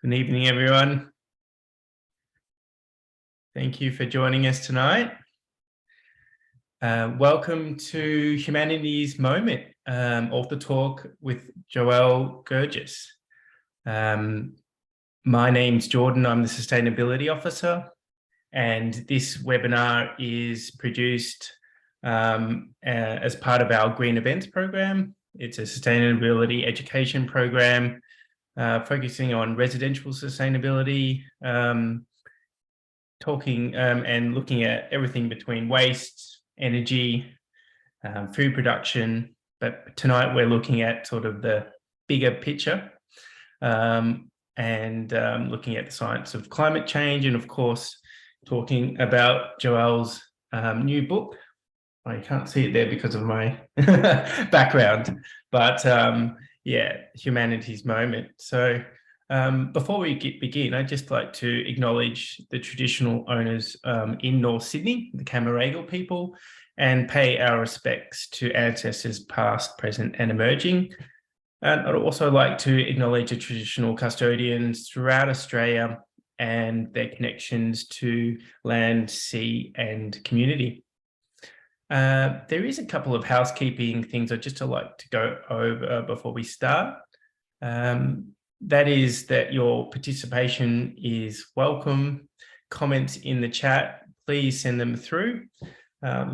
Good evening, everyone. Thank you for joining us tonight. Welcome to Humanity's Moment, author talk with Joelle Gergis. My name's Jordan, I'm the Sustainability Officer, and this webinar is produced as part of our Green Events program. It's a sustainability education program focusing on residential sustainability, talking and looking at everything between waste, energy, food production. But tonight we're looking at sort of the bigger picture and looking at the science of climate change, and of course, talking about Joelle's new book. I can't see it there because of my background, but yeah, Humanity's Moment. So before we begin, I'd just like to acknowledge the traditional owners in North Sydney, the Cammeraygal people, and pay our respects to ancestors past, present, and emerging. And I'd also like to acknowledge the traditional custodians throughout Australia and their connections to land, sea, and community. There is a couple of housekeeping things I'd just like to go over before we start. That is that your participation is welcome. Comments in the chat, please send them through.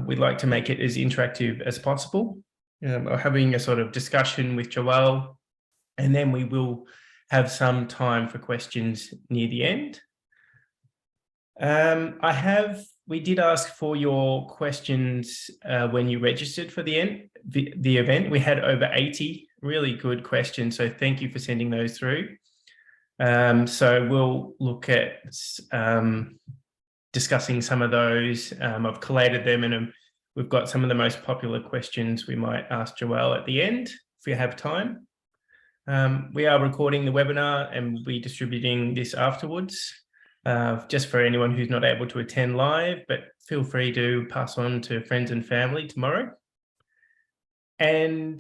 We'd like to make it as interactive as possible. We're having a sort of discussion with Joelle, and then we will have some time for questions near the end. We did ask for your questions when you registered for the event. We had over 80 really good questions, so thank you for sending those through. So we'll look at discussing some of those. I've collated them, and we've got some of the most popular questions we might ask Joelle at the end if we have time. We are recording the webinar and we'll be distributing this afterwards. Just for anyone who's not able to attend live, but feel free to pass on to friends and family tomorrow. And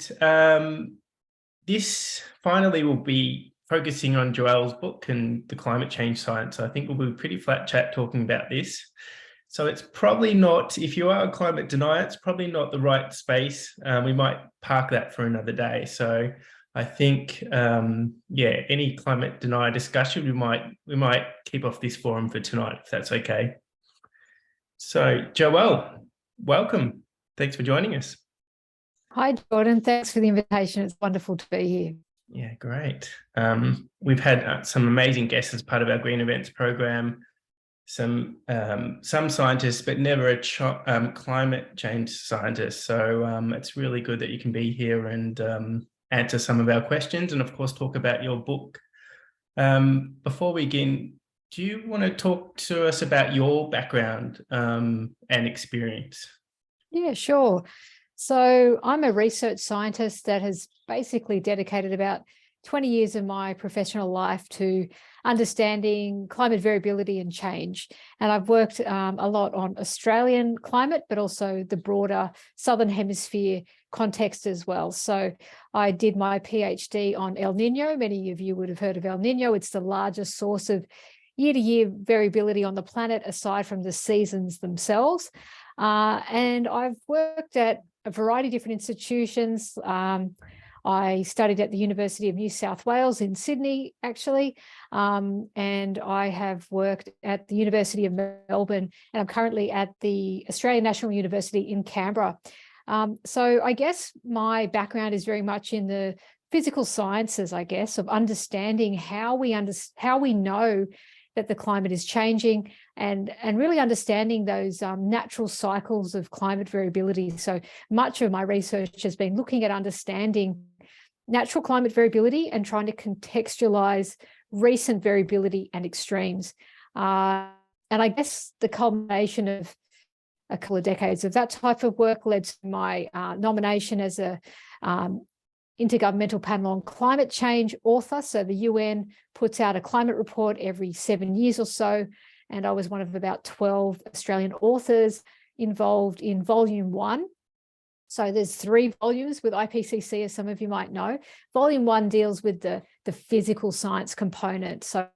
this finally will be focusing on Joelle's book and the climate change science. So I think we'll be pretty flat chat talking about this. So it's probably not, if you are a climate denier, it's probably not the right space. We might park that for another day. So I think, yeah, any climate denier discussion, we might keep off this forum for tonight, if that's okay. So, Joelle, welcome. Thanks for joining us. Hi, Jordan. Thanks for the invitation. It's wonderful to be here. Yeah, great. We've had some amazing guests as part of our Green Events program. Some scientists, but never a climate change scientist. So it's really good that you can be here and answer some of our questions, and of course talk about your book. Before we begin, do you want to talk to us about your background and experience? Yeah, sure. So I'm a research scientist that has basically dedicated about 20 years of my professional life to understanding climate variability and change. And I've worked a lot on Australian climate, but also the broader Southern Hemisphere context as well. So I did my PhD on El Nino. Many of you would have heard of El Nino. It's the largest source of year-to-year variability on the planet, aside from the seasons themselves. And I've worked at a variety of different institutions. I studied at the University of New South Wales in Sydney, actually, and I have worked at the University of Melbourne, and I'm currently at the Australian National University in Canberra. So I guess my background is very much in the physical sciences, I guess, of understanding how we know that the climate is changing, and really understanding those natural cycles of climate variability. So much of my research has been looking at understanding natural climate variability and trying to contextualize recent variability and extremes. And I guess the culmination of a couple of decades of that type of work led to my nomination as a Intergovernmental Panel on Climate Change author. So the UN puts out a climate report every 7 years or so, and I was one of about 12 Australian authors involved in volume 1. So there's 3 volumes with IPCC, as some of you might know. Volume 1 deals with the physical science component. So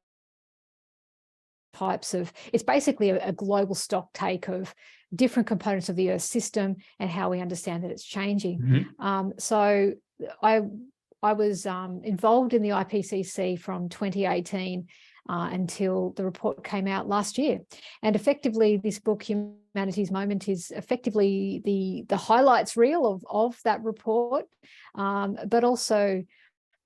types of, it's basically a global stock take of different components of the Earth system and how we understand that it's changing. So I was involved in the IPCC from 2018 until the report came out last year. And effectively, this book, Humanity's Moment, is effectively the highlights reel of that report, but also,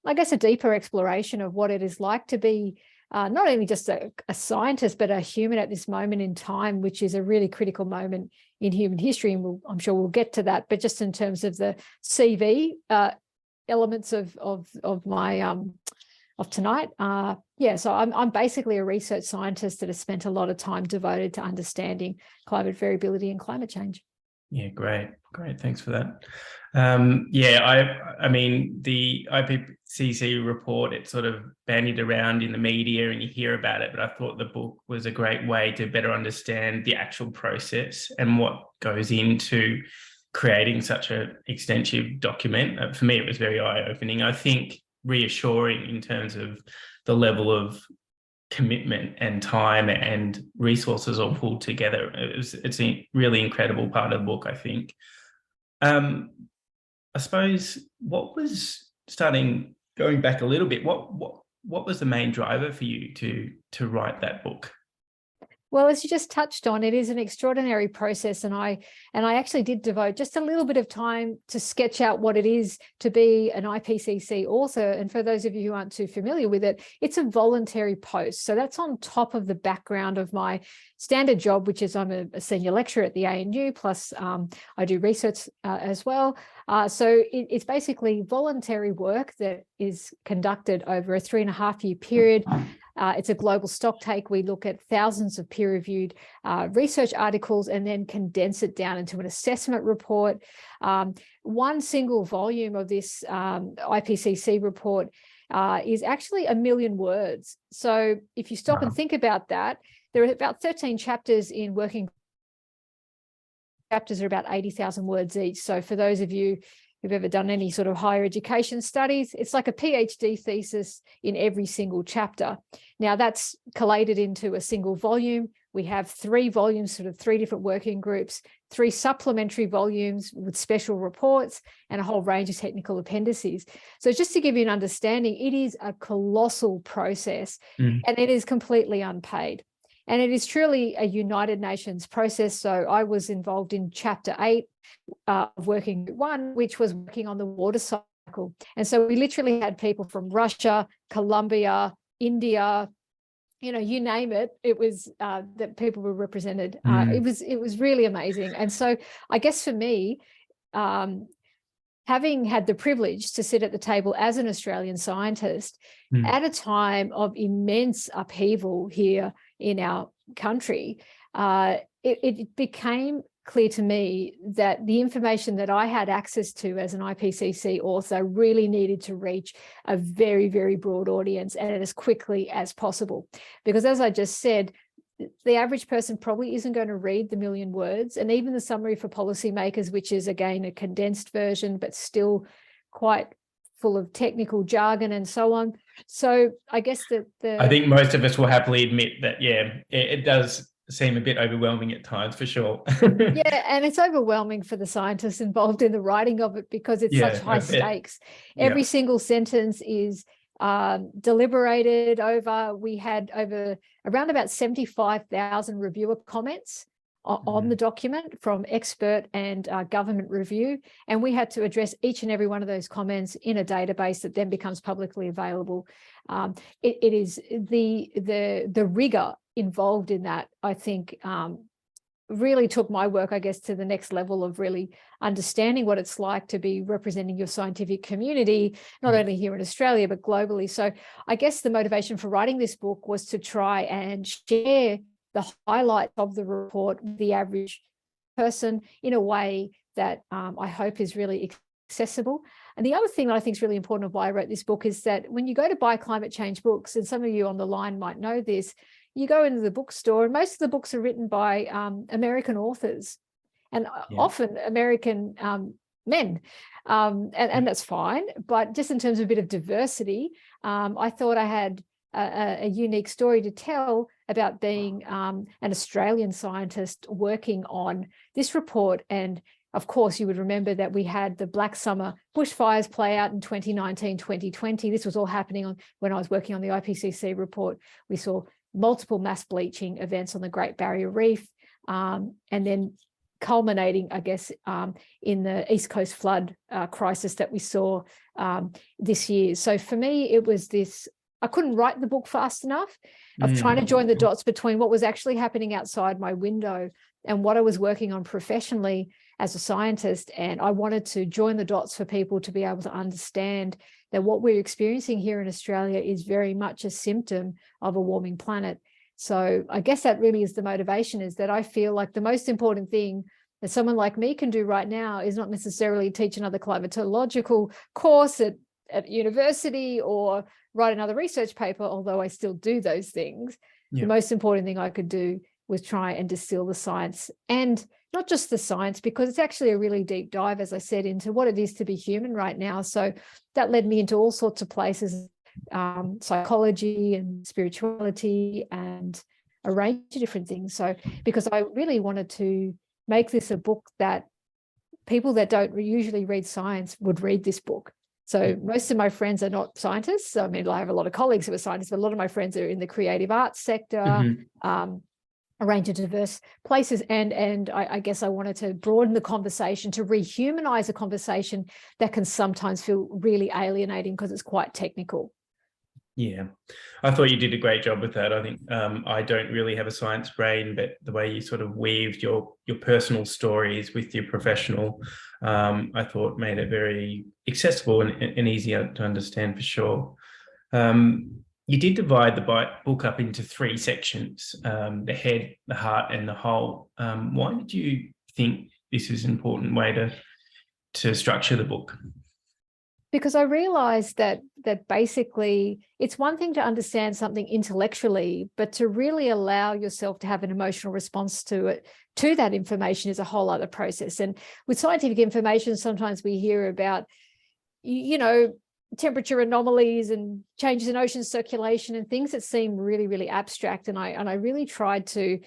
I guess, a deeper exploration of what it is like to be not only just a scientist, but a human at this moment in time, which is a really critical moment in human history. And I'm sure we'll get to that, but just in terms of the CV elements of my of tonight. So I'm basically a research scientist that has spent a lot of time devoted to understanding climate variability and climate change. Yeah, great. Thanks for that. I mean, the IPCC report, it sort of bandied around in the media and you hear about it, but I thought the book was a great way to better understand the actual process and what goes into creating such an extensive document. For me, it was very eye-opening. I think reassuring in terms of the level of commitment and time and resources all pulled together. It's a really incredible part of the book, I think. I suppose going back a little bit, what was the main driver for you to write that book? Well, as you just touched on, it is an extraordinary process, and I actually did devote just a little bit of time to sketch out what it is to be an IPCC author. And for those of you who aren't too familiar with it, it's a voluntary post. So that's on top of the background of my standard job, which is I'm a senior lecturer at the ANU, plus I do research as well. So it's basically voluntary work that is conducted over a 3.5-year period. It's a global stock take. We look at thousands of peer-reviewed research articles and then condense it down into an assessment report. One single volume of this IPCC report is actually 1 million words. So if you stop and think about that, there are about 13 chapters in working. Chapters are about 80,000 words each. So for those of you who've ever done any sort of higher education studies, it's like a PhD thesis in every single chapter. Now that's collated into a single volume. We have 3 volumes, sort of 3 different working groups, 3 supplementary volumes with special reports and a whole range of technical appendices. So just to give you an understanding, it is a colossal process and it is completely unpaid. And it is truly a United Nations process. So I was involved in Chapter 8 of Working Group 1, which was working on the water cycle. And so we literally had people from Russia, Colombia, India, you name it. It was that people were represented. It was really amazing. And so I guess for me, having had the privilege to sit at the table as an Australian scientist at a time of immense upheaval here in our country, it became clear to me that the information that I had access to as an IPCC author really needed to reach a very, very broad audience and as quickly as possible. Because as I just said, the average person probably isn't going to read the 1 million words, and even the summary for policymakers, which is again a condensed version, but still quite full of technical jargon and so on. So I guess I think most of us will happily admit that, it does seem a bit overwhelming at times, for sure. Yeah, and it's overwhelming for the scientists involved in the writing of it because it's such high stakes. Every single sentence is deliberated over. We had around about 75,000 reviewer comments on the document from expert and government review, and we had to address each and every one of those comments in a database that then becomes publicly available. It is the rigor involved in that, I think, really took my work, I guess, to the next level of really understanding what it's like to be representing your scientific community, not only here in Australia, but globally. So I guess the motivation for writing this book was to try and share the highlights of the report with the average person in a way that I hope is really accessible. And the other thing that I think is really important of why I wrote this book is that when you go to buy climate change books, and some of you on the line might know this, you go into the bookstore and most of the books are written by American authors and often American men. And that's fine. But just in terms of a bit of diversity, I thought I had a unique story to tell about being an Australian scientist working on this report. And of course, you would remember that we had the Black Summer bushfires play out in 2019, 2020. This was all happening when I was working on the IPCC report. We saw multiple mass bleaching events on the Great Barrier Reef, and then culminating, I guess, in the East Coast flood crisis that we saw this year. So for me, it was this, I couldn't write the book fast enough of trying to join the dots between what was actually happening outside my window and what I was working on professionally as a scientist. And I wanted to join the dots for people to be able to understand that what we're experiencing here in Australia is very much a symptom of a warming planet. So I guess that really is the motivation, is that I feel like the most important thing that someone like me can do right now is not necessarily teach another climatological course at university or write another research paper, although I still do those things. Yeah. The most important thing I could do was try and distill the science, and not just the science, because it's actually a really deep dive, as I said, into what it is to be human right now. So that led me into all sorts of places, psychology and spirituality and a range of different things. So because I really wanted to make this a book that people that don't usually read science would read this book. So most of my friends are not scientists. I mean, I have a lot of colleagues who are scientists, but a lot of my friends are in the creative arts sector, a range of diverse places. And I guess I wanted to broaden the conversation, to rehumanize a conversation that can sometimes feel really alienating because it's quite technical. Yeah, I thought you did a great job with that. I think I don't really have a science brain, but the way you sort of weaved your personal stories with your professional, I thought made it very accessible and easier to understand for sure. You did divide the book up into 3 sections, the head, the heart, and the whole. Why did you think this is an important way to structure the book? Because I realized that basically it's one thing to understand something intellectually, but to really allow yourself to have an emotional response to it, to that information, is a whole other process. And with scientific information, sometimes we hear about, temperature anomalies and changes in ocean circulation and things that seem really, really abstract. And I really tried to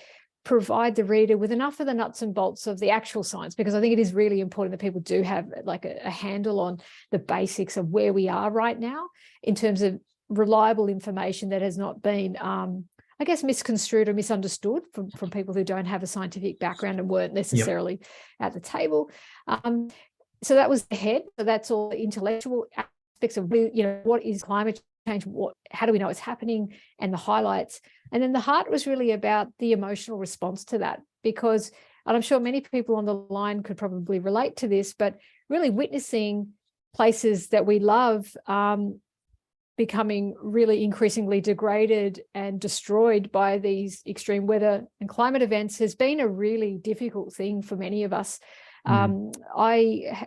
provide the reader with enough of the nuts and bolts of the actual science, because I think it is really important that people do have like a handle on the basics of where we are right now in terms of reliable information that has not been, I guess, misconstrued or misunderstood from people who don't have a scientific background and weren't necessarily at the table. So that was the head. So that's all the intellectual aspects of, what is climate change, how do we know it's happening, and the highlights. And then the heart was really about the emotional response to that, because, and I'm sure many people on the line could probably relate to this, but really witnessing places that we love becoming really increasingly degraded and destroyed by these extreme weather and climate events has been a really difficult thing for many of us. I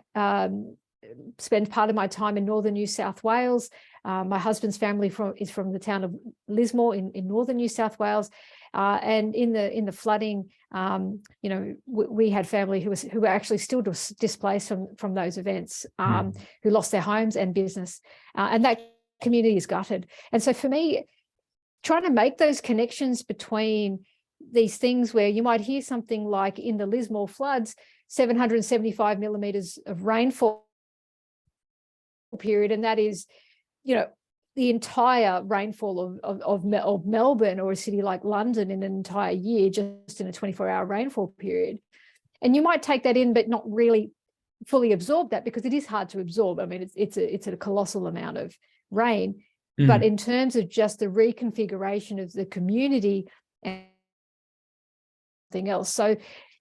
spend part of my time in northern New South Wales. My husband's family is from the town of Lismore in northern New South Wales, and in the flooding, we had family who were actually still displaced from those events, who lost their homes and business, and that community is gutted. And so for me, trying to make those connections between these things, where you might hear something like in the Lismore floods, 775 millimeters of rainfall period, and that is, the entire rainfall of Melbourne or a city like London in an entire year, just in a 24-hour rainfall period. And you might take that in, but not really fully absorb that, because it is hard to absorb. I mean, it's a colossal amount of rain. But in terms of just the reconfiguration of the community and everything else. So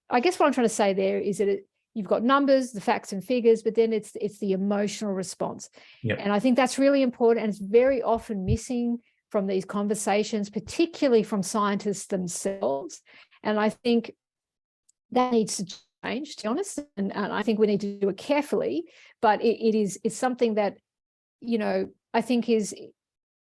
I guess what I'm trying to say there is that you've got numbers, the facts and figures, but then it's the emotional response. Yep. And I think that's really important, and it's very often missing from these conversations, particularly from scientists themselves. And I think that needs to change, to be honest. And I think we need to do it carefully, but it's something that, I think is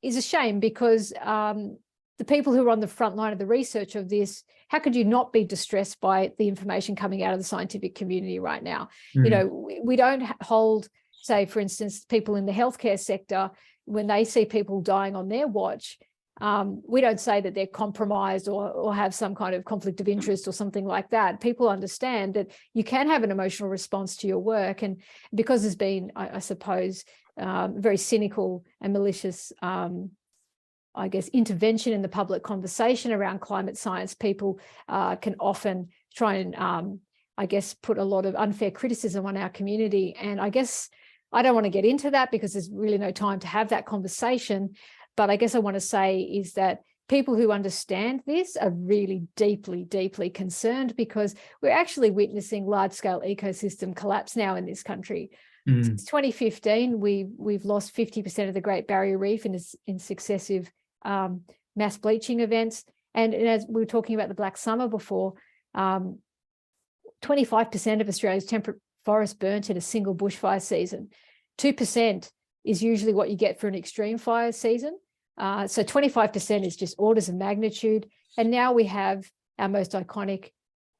a shame, because the people who are on the front line of the research of this, how could you not be distressed by the information coming out of the scientific community right now? We don't hold, say, for instance, people in the healthcare sector, when they see people dying on their watch, We don't say that they're compromised or have some kind of conflict of interest or something like that. People understand that you can have an emotional response to your work. And because there's been, I suppose, very cynical and malicious, I guess, intervention in the public conversation around climate science, people can often try and, I guess, put a lot of unfair criticism on our community. And I guess I don't want to get into that because there's really no time to have that conversation. But I guess I want to say is that people who understand this are really deeply, deeply concerned, because we're actually witnessing large-scale ecosystem collapse now in this country. Since 2015, we've lost 50% of the Great Barrier Reef in successive mass bleaching events. And as we were talking about the Black Summer before, 25% of Australia's temperate forest burnt in a single bushfire season. 2% is usually what you get for an extreme fire season. So 25% is just orders of magnitude. And now we have our most iconic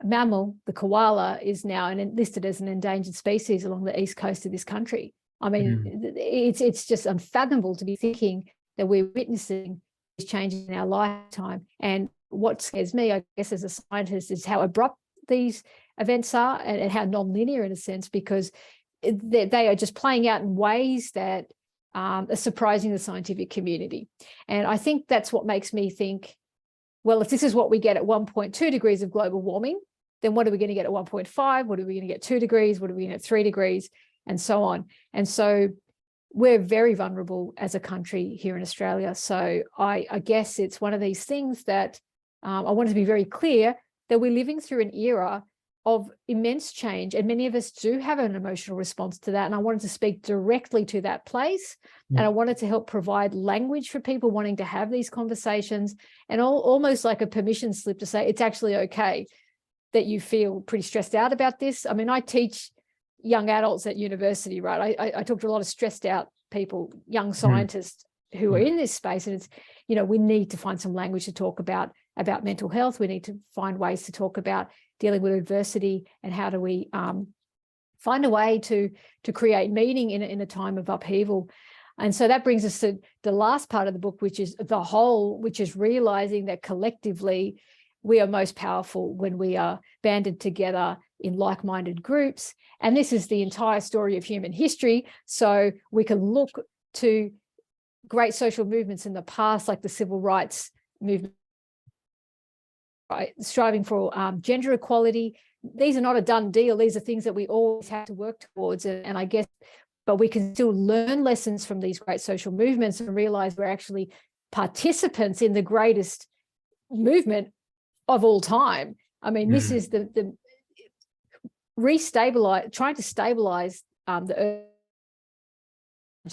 mammal, the koala, is now listed as an endangered species along the east coast of this country. I mean, it's just unfathomable to be thinking that we're witnessing these changes in our lifetime. And what scares me, I guess, as a scientist, is how abrupt these events are and how non-linear in a sense, because they are just playing out in ways that are surprising the scientific community. And I think that's what makes me think, well, if this is what we get at 1.2 degrees of global warming, then what are we going to get at 1.5? What are we going to get 2 degrees? What are we going to get at 3 degrees? And so on. And so we're very vulnerable as a country here in Australia. So I guess it's one of these things that I want to be very clear that we're living through an era of immense change, and many of us do have an emotional response to that. And I wanted to speak directly to that place. And I wanted to help provide language for people wanting to have these conversations, and almost like a permission slip to say it's actually okay that you feel pretty stressed out about this. I mean, I teach young adults at university, right? I talk to a lot of stressed out people, young scientists who are in this space. And it's, you know, we need to find some language to talk about mental health. We need to find ways to talk about dealing with adversity, and how do we find a way to create meaning in a time of upheaval. And so that brings us to the last part of the book, which is the whole, which is realizing that collectively we are most powerful when we are banded together in like-minded groups. And this is the entire story of human history. So we can look to great social movements in the past, like the civil rights movement, striving for gender equality. These are not a done deal. These are things that we always have to work towards. And I guess, but we can still learn lessons from these great social movements and realize we're actually participants in the greatest movement of all time. I mean, this is the trying to stabilize the earth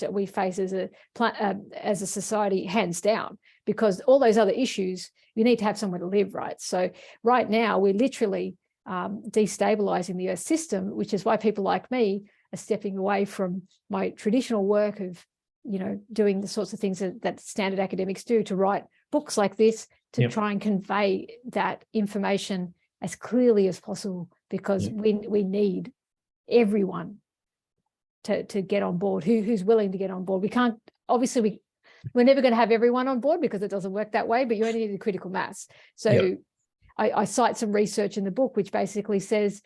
that we face as a society, hands down, because all those other issues, you need to have somewhere to live, right? So right now we're literally destabilizing the earth system, which is why people like me are stepping away from my traditional work of, you know, doing the sorts of things that standard academics do, to write books like this, to try and convey that information as clearly as possible, because we need everyone to get on board, who's willing to get on board. We can't, obviously we're never going to have everyone on board, because it doesn't work that way, but you only need a critical mass. So I cite some research in the book which basically says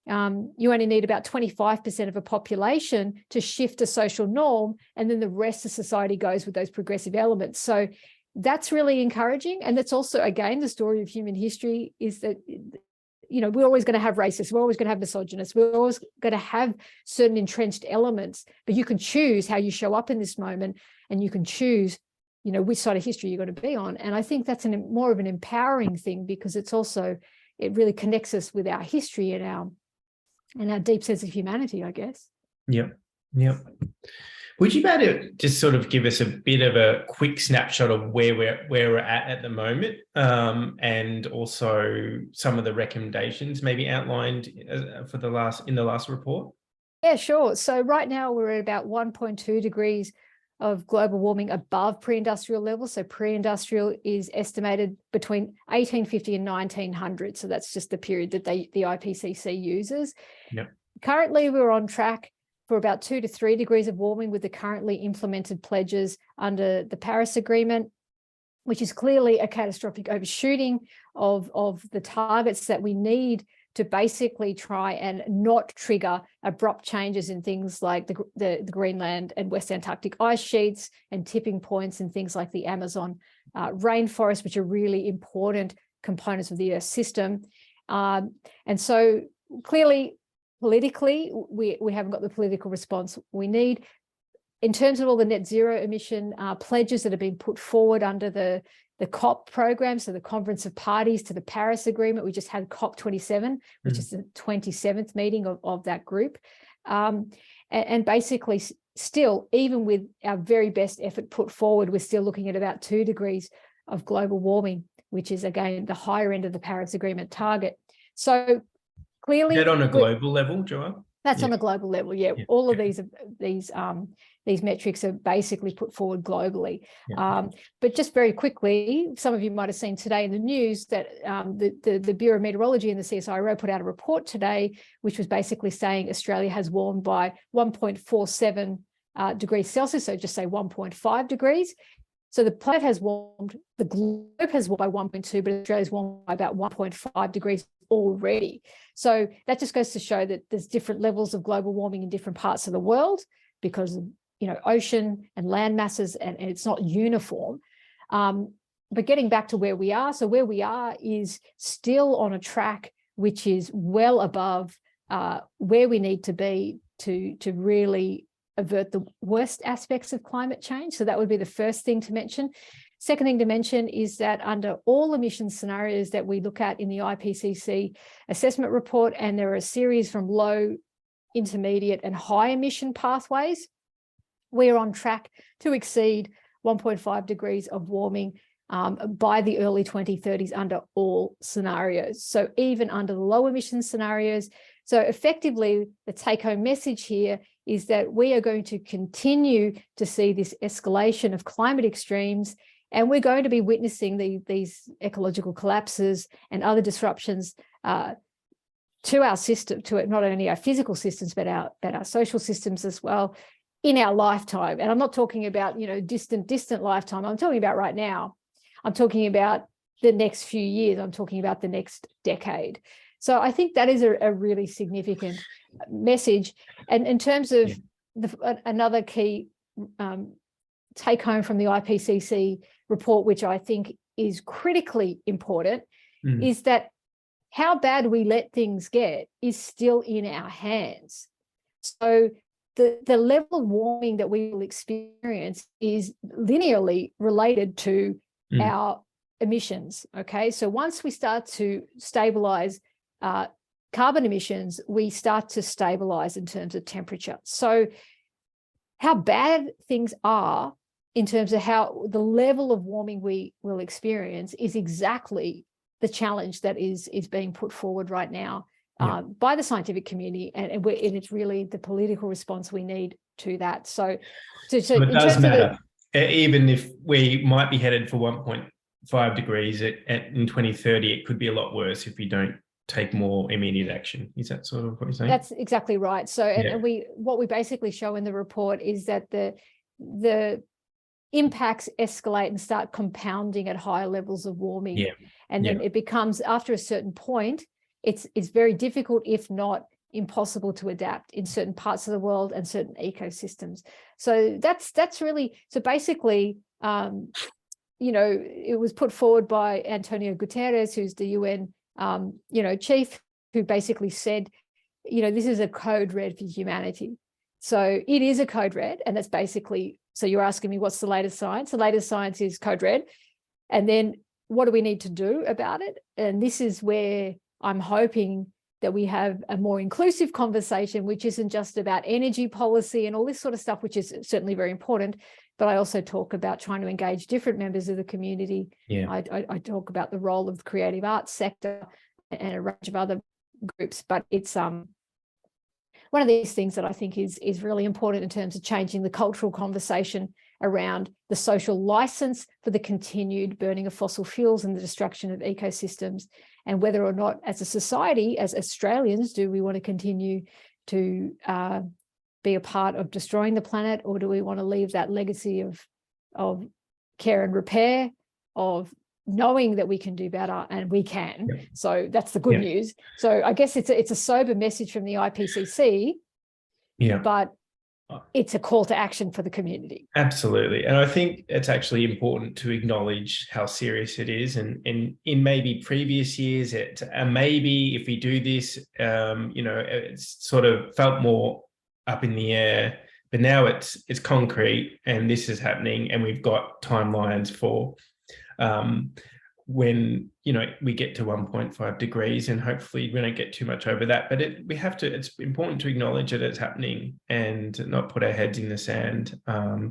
you only need about 25% of a population to shift a social norm, and then the rest of society goes with those progressive elements. So that's really encouraging. And that's also, again, the story of human history, is that, you know, we're always going to have racists, we're always going to have misogynists, we're always going to have certain entrenched elements, but you can choose how you show up in this moment, and you can choose, you know, which side of history you're going to be on. And I think that's more of an empowering thing, because it's also, it really connects us with our history and our deep sense of humanity, I guess. Yep. Would you be able to just sort of give us a bit of a quick snapshot of where we're at the moment, and also some of the recommendations maybe outlined in the last report? Yeah, sure. So right now we're at about 1.2 degrees of global warming above pre-industrial levels. So pre-industrial is estimated between 1850 and 1900. So that's just the period that the IPCC uses. Yep. Currently, we're on track for about 2 to 3 degrees of warming with the currently implemented pledges under the Paris Agreement. which is clearly a catastrophic overshooting of the targets that we need to basically try and not trigger abrupt changes in things like the Greenland and West Antarctic ice sheets and tipping points and things like the Amazon rainforest, which are really important components of the Earth system. And so clearly, politically, we haven't got the political response we need. In terms of all the net zero emission pledges that have been put forward under the COP program, so the Conference of Parties to the Paris Agreement, we just had COP27, which is the 27th meeting of that group. And basically still, even with our very best effort put forward, we're still looking at about 2 degrees of global warming, which is, again, the higher end of the Paris Agreement target. So clearly— Is that on a global level, Joelle? That's on a global level, yeah. All of these metrics are basically put forward globally. But just very quickly, some of you might have seen today in the news that the Bureau of Meteorology and the CSIRO put out a report today, which was basically saying Australia has warmed by 1.47 degrees Celsius, so just say 1.5 degrees. So the planet has warmed, the globe has warmed by 1.2, but Australia's warmed by about 1.5 degrees already. So that just goes to show that there's different levels of global warming in different parts of the world because of, ocean and land masses, and it's not uniform. But getting back to where we are, so where we are is still on a track which is well above where we need to be to really avert the worst aspects of climate change. So that would be the first thing to mention. Second thing to mention is that under all emission scenarios that we look at in the IPCC assessment report, and there are a series from low, intermediate, and high emission pathways, we're on track to exceed 1.5 degrees of warming by the early 2030s under all scenarios. So even under the low emission scenarios. So effectively, the take-home message here is that we are going to continue to see this escalation of climate extremes, and we're going to be witnessing these ecological collapses and other disruptions to our system, to not only our physical systems, but our social systems as well in our lifetime. And I'm not talking about, distant lifetime. I'm talking about right now. I'm talking about the next few years. I'm talking about the next decade. So I think that is a really significant message. And in terms of another key take home from the IPCC report, which I think is critically important, is that how bad we let things get is still in our hands. So the level of warming that we will experience is linearly related to our emissions. Okay, so once we start to stabilize carbon emissions, we start to stabilize in terms of temperature. So how bad things are in terms of how the level of warming we will experience is exactly the challenge that is being put forward right now by the scientific community, and it's really the political response we need to that. So it does matter, even if we might be headed for 1.5 degrees in 2030, it could be a lot worse if we don't take more immediate action. Is that sort of what you're saying? That's exactly right. So and what we basically show in the report is that the impacts escalate and start compounding at higher levels of warming. And then it becomes, after a certain point, it's very difficult, if not impossible, to adapt in certain parts of the world and certain ecosystems. So that's really, so basically, it was put forward by Antonio Guterres, who's the UN chief, who basically said, this is a code red for humanity. So it is a code red, and that's basically, so you're asking me what's the latest science? The latest science is code red. And then what do we need to do about it? And this is where I'm hoping that we have a more inclusive conversation, which isn't just about energy policy and all this sort of stuff, which is certainly very important. But I also talk about trying to engage different members of the community. I talk about the role of the creative arts sector and a range of other groups. But it's one of these things that I think is really important in terms of changing the cultural conversation around the social license for the continued burning of fossil fuels and the destruction of ecosystems, and whether or not, as a society, as Australians, do we want to continue to be a part of destroying the planet, or do we want to leave that legacy of care and repair of knowing that we can do better, and we can. Yeah. So that's the good news. So I guess it's a sober message from the IPCC, but it's a call to action for the community. Absolutely. And I think it's actually important to acknowledge how serious it is. And in maybe previous years, maybe if we do this, it's sort of felt more up in the air, but now it's concrete, and this is happening, and we've got timelines for when we get to 1.5 degrees, and hopefully we don't get too much over that. But it's important to acknowledge that it's happening and not put our heads in the sand,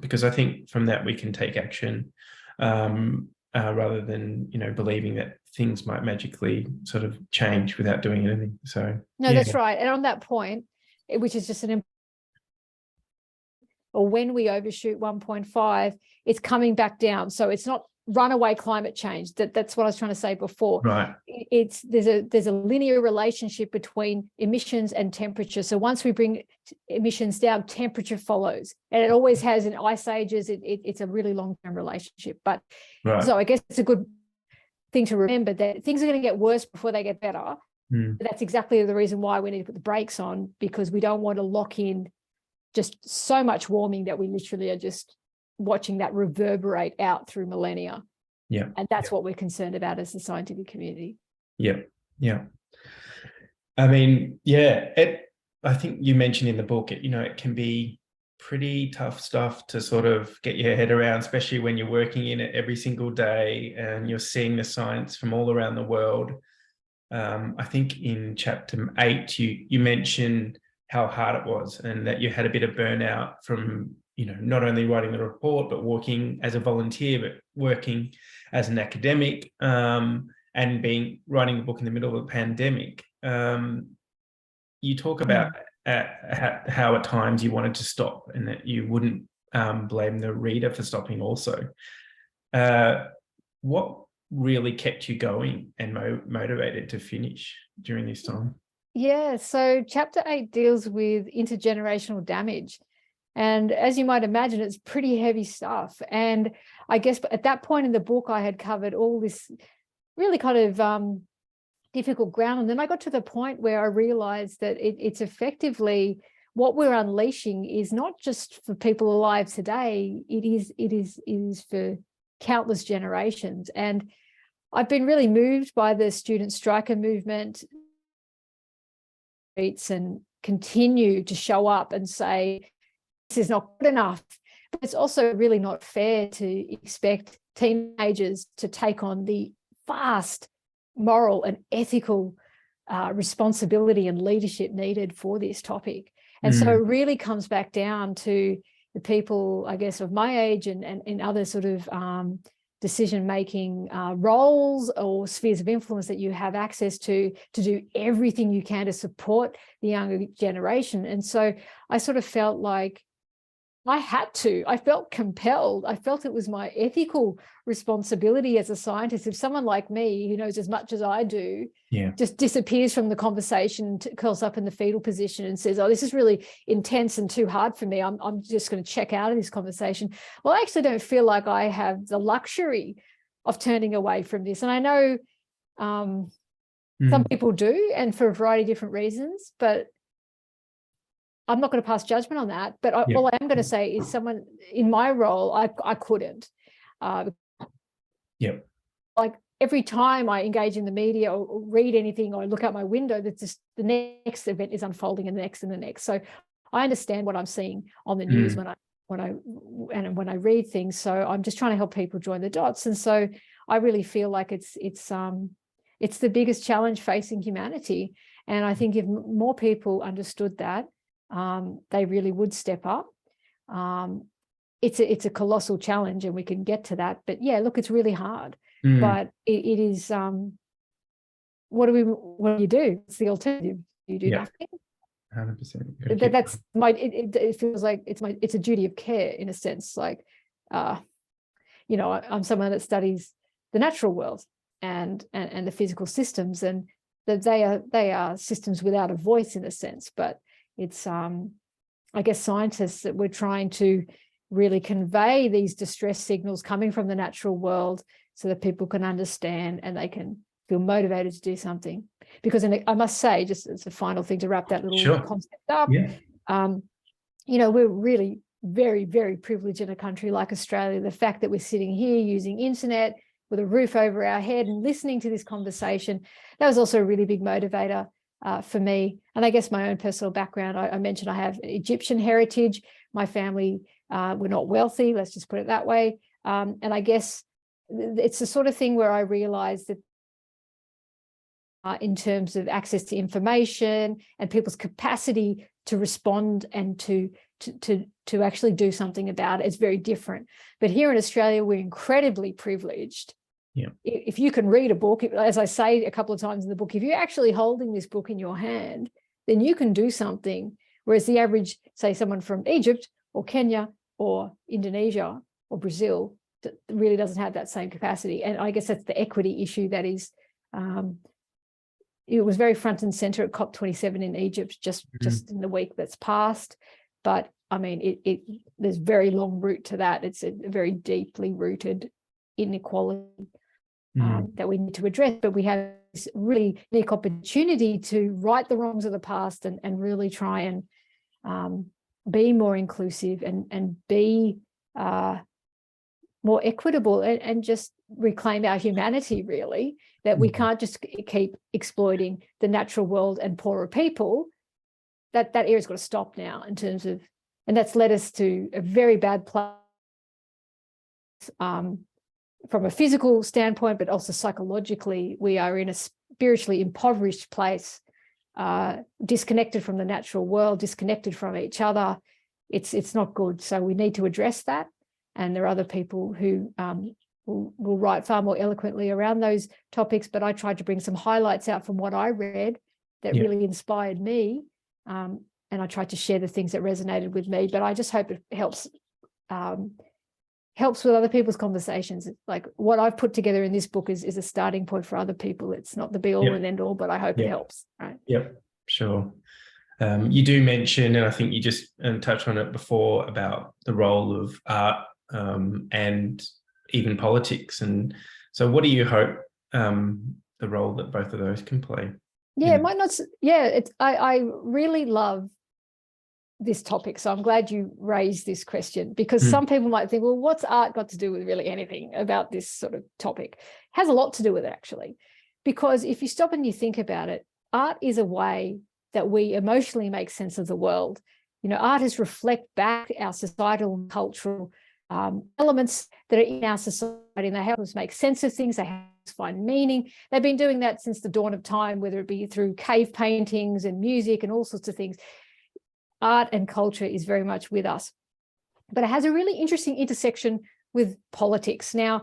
because I think from that we can take action, rather than believing that things might magically sort of change without doing anything. So no, that's right. And on that point, which is just when we overshoot 1.5, it's coming back down. So it's not runaway climate change. That's what I was trying to say before. Right. There's a linear relationship between emissions and temperature. So once we bring emissions down, temperature follows, and it always has. In ice ages, it's a really long-term relationship. But so I guess it's a good thing to remember that things are going to get worse before they get better. But that's exactly the reason why we need to put the brakes on, because we don't want to lock in just so much warming that we literally are just watching that reverberate out through millennia. Yeah. And that's what we're concerned about as the scientific community. Yeah. Yeah. I mean, I think you mentioned in the book, it can be pretty tough stuff to sort of get your head around, especially when you're working in it every single day and you're seeing the science from all around the world. I think in chapter 8, you mentioned how hard it was, and that you had a bit of burnout from not only writing the report, but working as a volunteer, but working as an academic, and writing the book in the middle of a pandemic. You talk about how at times you wanted to stop, and that you wouldn't blame the reader for stopping also. What really kept you going and motivated to finish during this time? Yeah, so chapter 8 deals with intergenerational damage. And as you might imagine, it's pretty heavy stuff. And I guess at that point in the book, I had covered all this really kind of difficult ground. And then I got to the point where I realized that it's effectively what we're unleashing is not just for people alive today, it is for countless generations. And I've been really moved by the student striker movement and continue to show up and say, this is not good enough. But it's also really not fair to expect teenagers to take on the vast moral and ethical responsibility and leadership needed for this topic. And so it really comes back down to the people, I guess, of my age and in other sort of decision-making roles or spheres of influence that you have access to do everything you can to support the younger generation. And so I sort of felt like I felt compelled. I felt it was my ethical responsibility as a scientist. If someone like me, who knows as much as I do, just disappears from the conversation, curls up in the fetal position and says, oh, this is really intense and too hard for me, I'm just going to check out of this conversation. Well, I actually don't feel like I have the luxury of turning away from this. And I know some people do, and for a variety of different reasons, but I'm not going to pass judgment on that, but all I am going to say is someone in my role, I couldn't. Like every time I engage in the media or read anything or look out my window, that's just the next event is unfolding and the next and the next. So I understand what I'm seeing on the news when I read things. So I'm just trying to help people join the dots. And so I really feel like it's the biggest challenge facing humanity. And I think if more people understood that, they really would step up. It's a colossal challenge, and we can get to that. But yeah, look, it's really hard. But it is. What do you do? It's the alternative. You do nothing. 100%. That's my. It feels like it's a duty of care in a sense. Like, I'm someone that studies the natural world and the physical systems, and that they are systems without a voice in a sense. But it's I guess scientists that we're trying to really convey these distress signals coming from the natural world so that people can understand and they can feel motivated to do something. Because I must say, just as a final thing to wrap that little concept up, we're really very, very privileged in a country like Australia. The fact that we're sitting here using internet with a roof over our head and listening to this conversation, that was also a really big motivator for me. And I guess my own personal background, I mentioned I have Egyptian heritage. My family were not wealthy, let's just put it that way. And I guess it's the sort of thing where I realized that in terms of access to information and people's capacity to respond and to actually do something about it, it's very different. But here in Australia, we're incredibly privileged. Yeah. If you can read a book, as I say a couple of times in the book, if you're actually holding this book in your hand, then you can do something. Whereas the average, say someone from Egypt or Kenya or Indonesia or Brazil, really doesn't have that same capacity. And I guess that's the equity issue that is, it was very front and center at COP27 in Egypt, just in the week that's passed. But I mean, there's very long route to that. It's a very deeply rooted inequality that we need to address. But we have this really unique opportunity to right the wrongs of the past and really try and be more inclusive and be more equitable and just reclaim our humanity, really, that we can't just keep exploiting the natural world and poorer people. That era's got to stop now in terms of, and that's led us to a very bad place from a physical standpoint, but also psychologically. We are in a spiritually impoverished place, disconnected from the natural world, disconnected from each other. It's not good. So we need to address that. And there are other people who will write far more eloquently around those topics, but I tried to bring some highlights out from what I read that really inspired me. And I tried to share the things that resonated with me, but I just hope it helps with other people's conversations. Like what I've put together in this book is a starting point for other people. It's not the be all and end all, but I hope it helps. Right. Yep, sure. You do mention, and I think you just touched on it before, about the role of art and even politics. And so what do you hope the role that both of those can play? Yeah, it might not. Yeah, I really love this topic. So I'm glad you raised this question, because some people might think, well, what's art got to do with really anything about this sort of topic? It has a lot to do with it, actually, because if you stop and you think about it, art is a way that we emotionally make sense of the world. You know, art is reflect back our societal and cultural elements that are in our society, and they help us make sense of things. They help us find meaning. They've been doing that since the dawn of time, whether it be through cave paintings and music and all sorts of things. Art and culture is very much with us, but it has a really interesting intersection with politics. Now,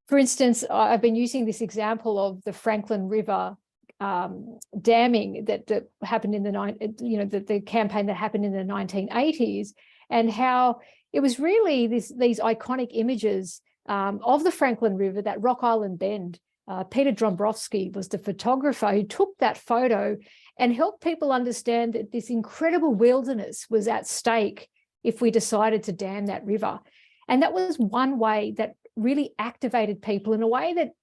for instance, I've been using this example of the Franklin River damming that happened in the campaign that happened in the 1980s, and how it was really these iconic images of the Franklin River, that Rock Island Bend. Peter Dombrowski was the photographer who took that photo and helped people understand that this incredible wilderness was at stake if we decided to dam that river. And that was one way that really activated people in a way that,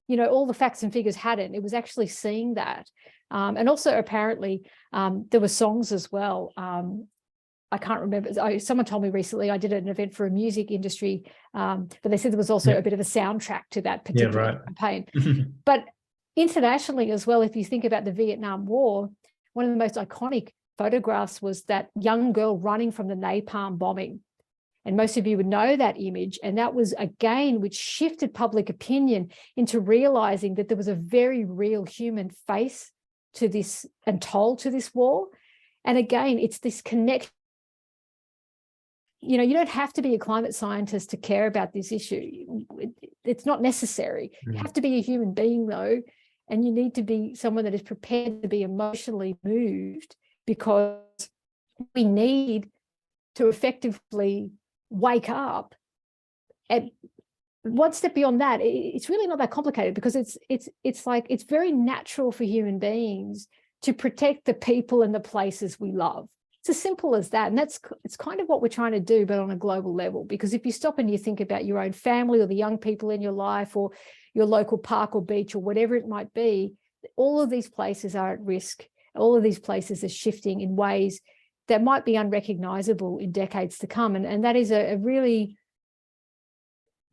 you know, all the facts and figures hadn't. It was actually seeing that. And also apparently there were songs as well. I can't remember. Someone told me recently, I did an event for a music industry, but they said there was also a bit of a soundtrack to that particular campaign. But internationally as well, if you think about the Vietnam War, one of the most iconic photographs was that young girl running from the napalm bombing. And most of you would know that image. And that was, again, which shifted public opinion into realizing that there was a very real human face to this and toll to this war. And again, it's this connection. You know, you don't have to be a climate scientist to care about this issue. It's not necessary. You have to be a human being, though, and you need to be someone that is prepared to be emotionally moved, because we need to effectively wake up. And one step beyond that, it's really not that complicated, because it's like it's very natural for human beings to protect the people and the places we love. It's as simple as that. And it's kind of what we're trying to do, but on a global level. Because if you stop and you think about your own family or the young people in your life or your local park or beach or whatever it might be, all of these places are at risk. All of these places are shifting in ways that might be unrecognizable in decades to come. And that is a really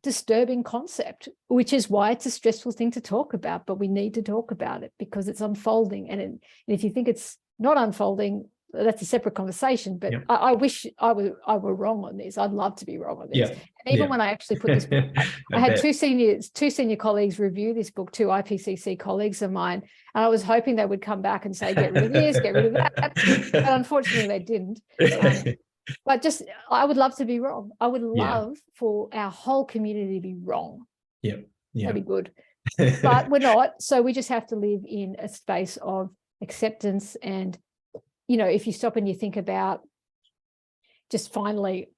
disturbing concept, which is why it's a stressful thing to talk about, but we need to talk about it because it's unfolding. And if you think it's not unfolding, that's a separate conversation, but Yep. I wish I were wrong on this. I'd love to be wrong on this. Yep. And even Yep. when I actually put this book, I had two senior colleagues review this book, two IPCC colleagues of mine, and I was hoping they would come back and say, get rid of this, get rid of that. But unfortunately they didn't. But just, I would love to be wrong. I would love for our whole community to be wrong. Yep. That'd be good. But we're not. So we just have to live in a space of acceptance. And, you know, if you stop and you think about, just finally,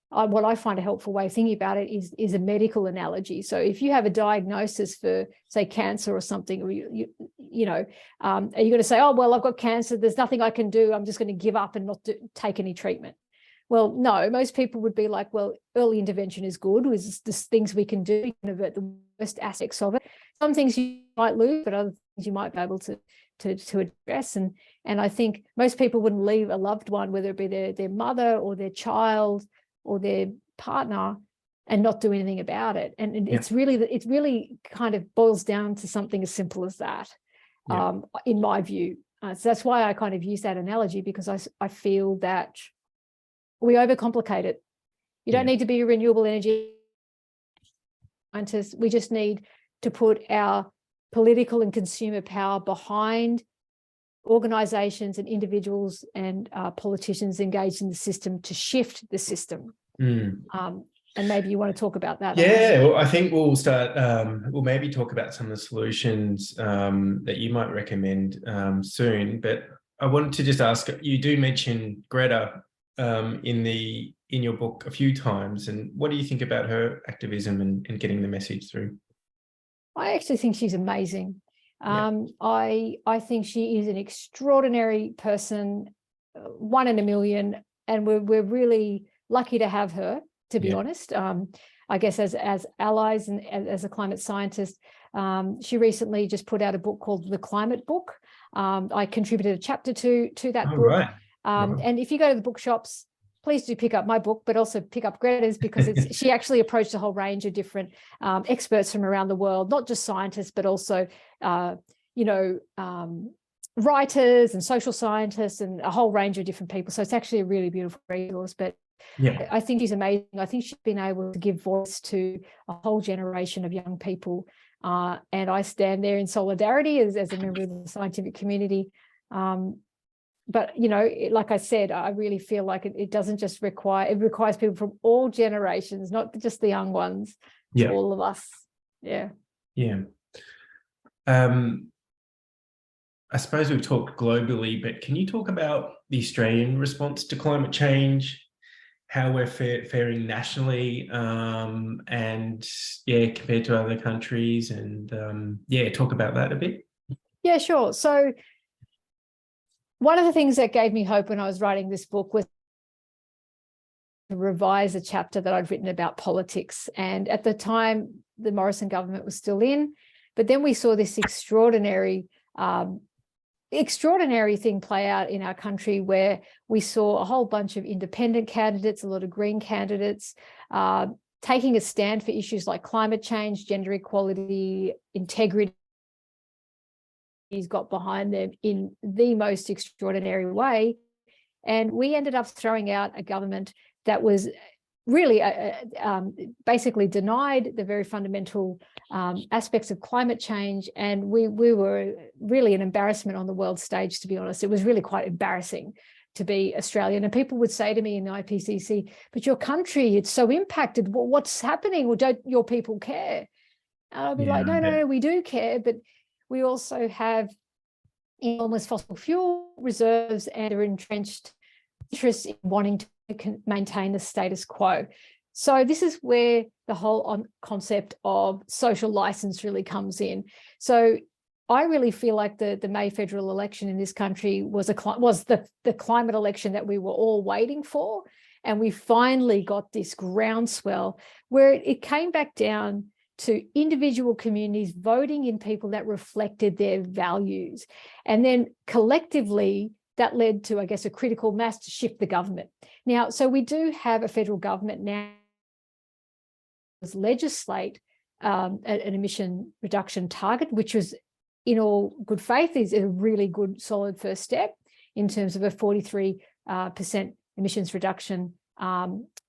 what I find a helpful way of thinking about it is a medical analogy. So if you have a diagnosis for, say, cancer or something, or are you going to say, oh, well, I've got cancer, there's nothing I can do, I'm just going to give up and not take any treatment? Well, no, most people would be like, well, early intervention is good. There's things we can do to avert the worst aspects of it. Some things you might lose, but other things you might be able to address. And I think most people wouldn't leave a loved one, whether it be their mother or their child or their partner, and not do anything about it. And it's really kind of boils down to something as simple as that, in my view. So that's why I kind of use that analogy, because I feel that we overcomplicate it. You don't need to be a renewable energy scientist. We just need to put our political and consumer power behind organizations and individuals and politicians engaged in the system to shift the system. And maybe you want to talk about that. Well, I think we'll start, we'll maybe talk about some of the solutions that you might recommend soon. But I wanted to just ask, you do mention Greta in your book a few times, and what do you think about her activism and getting the message through? I actually think she's amazing. I think she is an extraordinary person, one in a million, and we're really lucky to have her, to be honest. I guess as allies and as a climate scientist, she recently just put out a book called The Climate Book. I contributed a chapter to that book. Right. And if you go to the bookshops, please do pick up my book, but also pick up Greta's, because she actually approached a whole range of different experts from around the world, not just scientists, but also, writers and social scientists and a whole range of different people. So it's actually a really beautiful resource. But I think she's amazing. I think she's been able to give voice to a whole generation of young people. And I stand there in solidarity as a member of the scientific community. But, like I said, I really feel like it doesn't just it requires people from all generations, not just the young ones, all of us. I suppose we've talked globally, but can you talk about the Australian response to climate change, how we're faring nationally, and compared to other countries, and talk about that a bit? Yeah, sure. So one of the things that gave me hope when I was writing this book was to revise a chapter that I'd written about politics. And at the time, the Morrison government was still in, but then we saw this extraordinary thing play out in our country, where we saw a whole bunch of independent candidates, a lot of Green candidates, taking a stand for issues like climate change, gender equality, integrity. He's got behind them in the most extraordinary way. And we ended up throwing out a government that was really basically denied the very fundamental aspects of climate change. And we were really an embarrassment on the world stage, to be honest. It was really quite embarrassing to be Australian. And people would say to me in the IPCC, but your country, it's so impacted. What's happening? Well, don't your people care? And I'd be like, no, we do care. But we also have enormous fossil fuel reserves and are entrenched interests in wanting to maintain the status quo. So this is where the whole concept of social license really comes in. So I really feel like the May federal election in this country was the climate election that we were all waiting for. And we finally got this groundswell where it came back down to individual communities voting in people that reflected their values. And then collectively, that led to, I guess, a critical mass to shift the government. Now, so we do have a federal government now that legislate an emission reduction target, which was, in all good faith, is a really good, solid first step in terms of a 43% emissions reduction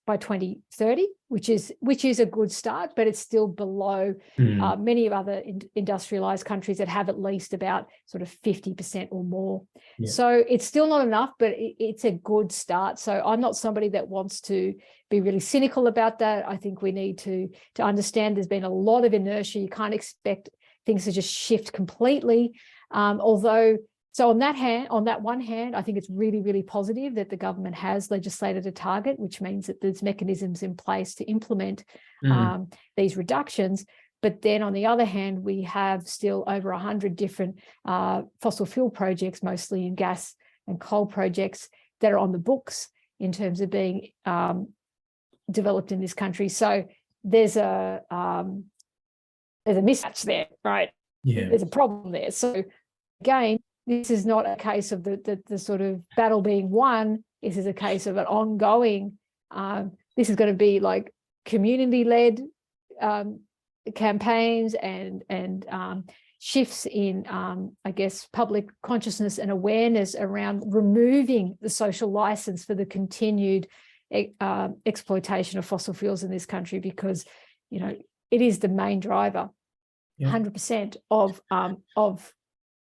by 2030, which is a good start, but it's still below many of other industrialized countries that have at least about sort of 50% or more. Yeah. So it's still not enough, but it's a good start. So I'm not somebody that wants to be really cynical about that. I think we need to understand there's been a lot of inertia. You can't expect things to just shift completely. So on that one hand, I think it's really, really positive that the government has legislated a target, which means that there's mechanisms in place to implement these reductions. But then on the other hand, we have still over 100 different fossil fuel projects, mostly in gas and coal projects, that are on the books in terms of being developed in this country. So there's a mismatch there, right? Yeah. There's a problem there. So again, this is not a case of the sort of battle being won. This is a case of an ongoing, this is going to be like community-led campaigns and shifts in, I guess, public consciousness and awareness around removing the social license for the continued exploitation of fossil fuels in this country, because, you know, it is the main driver, 100% of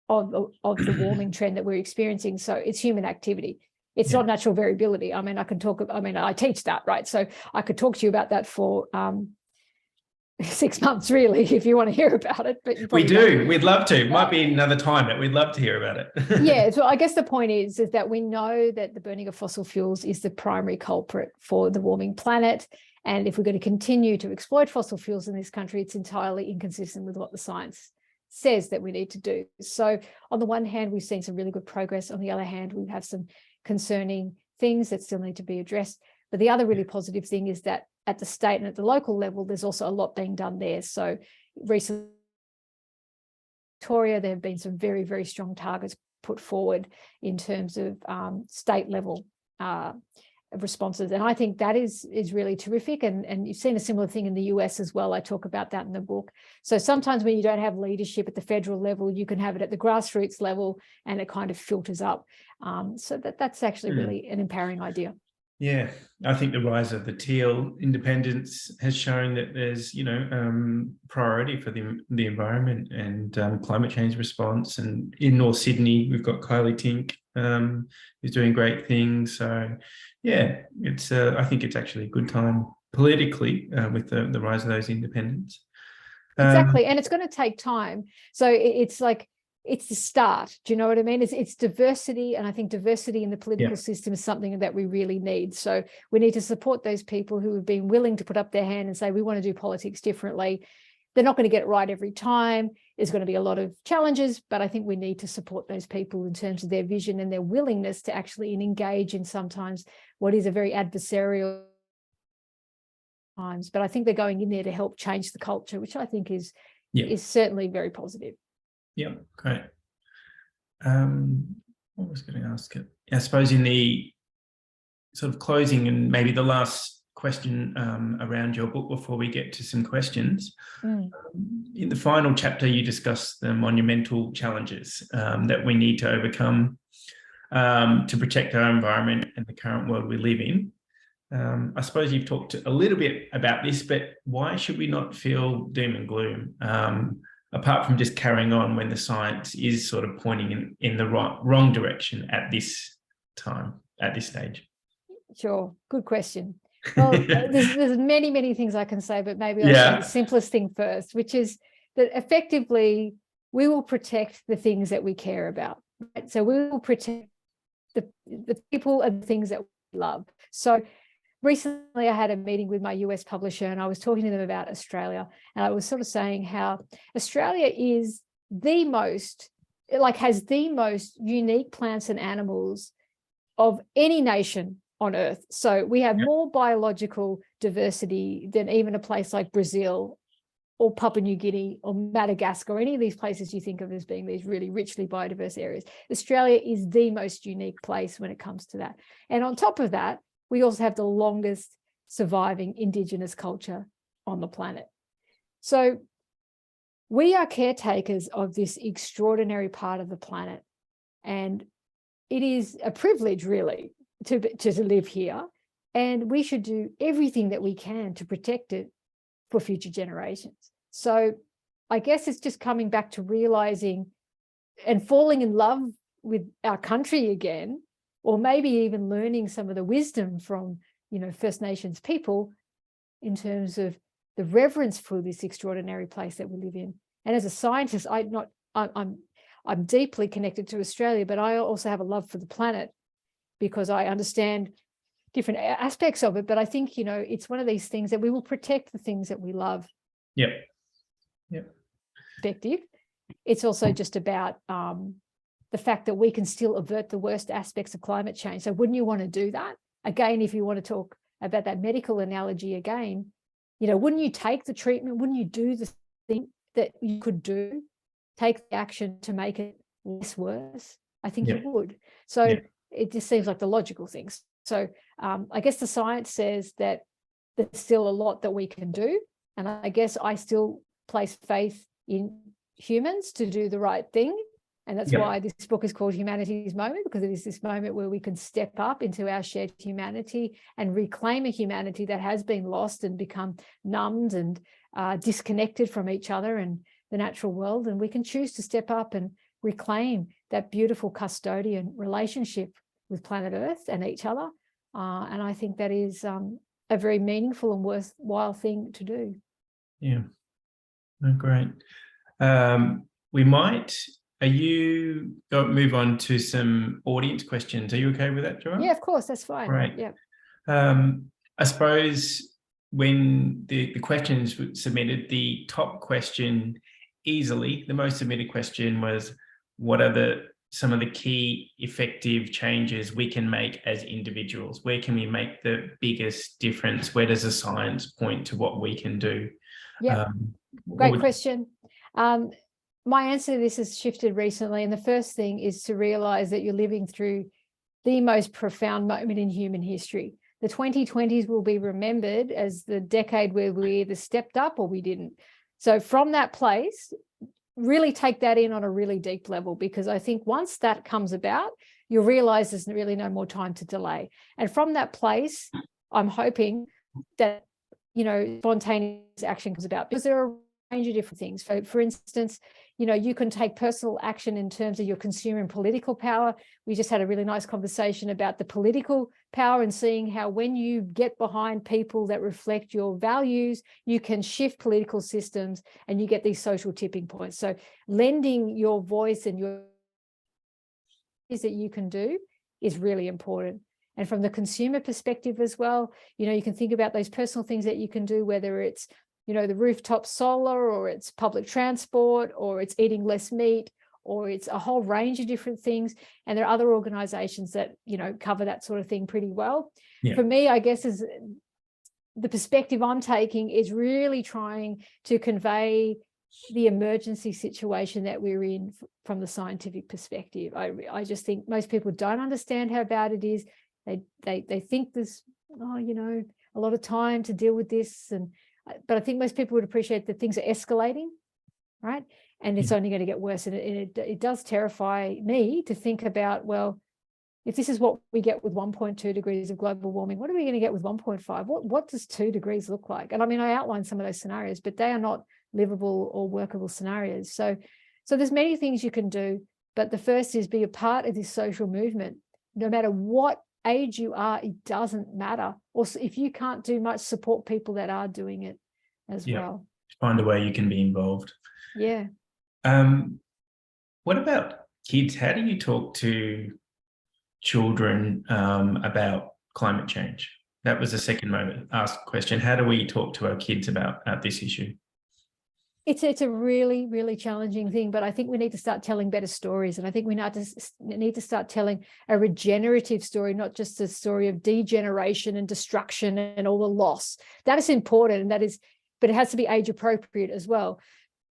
the warming trend that we're experiencing. So it's human activity. It's not natural variability. I mean, I teach that, right? So I could talk to you about that for 6 months, really, if you want to hear about it. But we do. Don't. We'd love to. Might be another time, but we'd love to hear about it. Yeah. So I guess the point is that we know that the burning of fossil fuels is the primary culprit for the warming planet. And if we're going to continue to exploit fossil fuels in this country, it's entirely inconsistent with what the science says that we need to do. So on the one hand, we've seen some really good progress. On the other hand, we have some concerning things that still need to be addressed. But the other really positive thing is that at the state and at the local level, there's also a lot being done there. So recently, Victoria, there have been some very, very strong targets put forward in terms of state level responses. And I think that is really terrific. And you've seen a similar thing in the US as well. I talk about that in the book. So sometimes when you don't have leadership at the federal level, you can have it at the grassroots level and it kind of filters up. So that's actually really an empowering idea. Yeah, I think the rise of the teal independence has shown that there's, you know, priority for the environment and climate change response. And in North Sydney, we've got Kylie Tink, who's doing great things. So, yeah, it's I think it's actually a good time politically with the rise of those independents. Exactly, and it's going to take time. So it's like, it's the start. Do you know what I mean? It's diversity. And I think diversity in the political system is something that we really need. So we need to support those people who have been willing to put up their hand and say, we want to do politics differently. They're not going to get it right every time. There's going to be a lot of challenges, but I think we need to support those people in terms of their vision and their willingness to actually engage in sometimes what is a very adversarial times. But I think they're going in there to help change the culture, which I think is certainly very positive. Yeah, great. What was I going to ask it? I suppose in the sort of closing and maybe the last question around your book before we get to some questions. In the final chapter, you discuss the monumental challenges that we need to overcome to protect our environment and the current world we live in. I suppose you've talked a little bit about this, but why should we not feel doom and gloom? Apart from just carrying on when the science is sort of pointing in the wrong direction at this time, at this stage? Sure, good question. Well, there's many, many things I can say, but maybe I'll say the simplest thing first, which is that effectively we will protect the things that we care about. Right? So we will protect the people and the things that we love. So recently, I had a meeting with my US publisher and I was talking to them about Australia. And I was sort of saying how Australia is the most, like has the most unique plants and animals of any nation on Earth. So we have more biological diversity than even a place like Brazil or Papua New Guinea or Madagascar, or any of these places you think of as being these really richly biodiverse areas. Australia is the most unique place when it comes to that. And on top of that, we also have the longest surviving Indigenous culture on the planet. So we are caretakers of this extraordinary part of the planet. And it is a privilege, really, to live here. And we should do everything that we can to protect it for future generations. So I guess it's just coming back to realizing and falling in love with our country again, or maybe even learning some of the wisdom from, First Nations people in terms of the reverence for this extraordinary place that we live in. And as a scientist, I'm deeply connected to Australia, but I also have a love for the planet because I understand different aspects of it. But I think, it's one of these things that we will protect the things that we love. Yep. Perspective. It's also just about the fact that we can still avert the worst aspects of climate change. So wouldn't you want to do that? Again, if you want to talk about that medical analogy again, wouldn't you take the treatment? Wouldn't you do the thing that you could do? Take the action to make it less worse? I think you would. So it just seems like the logical things. So I guess the science says that there's still a lot that we can do. And I guess I still place faith in humans to do the right thing. And that's why this book is called Humanity's Moment, because it is this moment where we can step up into our shared humanity and reclaim a humanity that has been lost and become numbed and disconnected from each other and the natural world. And we can choose to step up and reclaim that beautiful custodian relationship with planet Earth and each other. And I think that is a very meaningful and worthwhile thing to do. Yeah, great. We might, move on to some audience questions. Are you okay with that, Joelle? Yeah, of course, that's fine. Right. Yeah. I suppose when the questions were submitted, the top question easily, the most submitted question was, what are some of the key effective changes we can make as individuals? Where can we make the biggest difference? Where does the science point to what we can do? Yeah, great question. My answer to this has shifted recently. And the first thing is to realize that you're living through the most profound moment in human history. The 2020s will be remembered as the decade where we either stepped up or we didn't. So from that place, really take that in on a really deep level, because I think once that comes about, you'll realize there's really no more time to delay. And from that place, I'm hoping that, spontaneous action comes about, because there are a range of different things. For instance, you can take personal action in terms of your consumer and political power. We just had a really nice conversation about the political power and seeing how when you get behind people that reflect your values, you can shift political systems and you get these social tipping points. So lending your voice and your that you can do is really important. And from the consumer perspective as well, you can think about those personal things that you can do, whether it's the rooftop solar, or it's public transport, or it's eating less meat, or it's a whole range of different things. And there are other organizations that, cover that sort of thing pretty well. Yeah. For me, I guess, is the perspective I'm taking is really trying to convey the emergency situation that we're in from the scientific perspective. I just think most people don't understand how bad it is. They think there's, a lot of time to deal with this. But I think most people would appreciate that things are escalating, right? And it's only going to get worse. And it does terrify me to think about, well, if this is what we get with 1.2 degrees of global warming, what are we going to get with 1.5? What does 2 degrees look like? And I mean, I outlined some of those scenarios, but they are not livable or workable scenarios. So there's many things you can do, but the first is be a part of this social movement. No matter what age you are, it doesn't matter. Also, if you can't do much, support people that are doing it as well. Find a way you can be involved. Yeah. What about kids? How do you talk to children about climate change? That was the second moment asked question. How do we talk to our kids about this issue? It's a really, really challenging thing, but I think we need to start telling better stories. And I think we need to start telling a regenerative story, not just a story of degeneration and destruction and all the loss. That is important, and but it has to be age appropriate as well.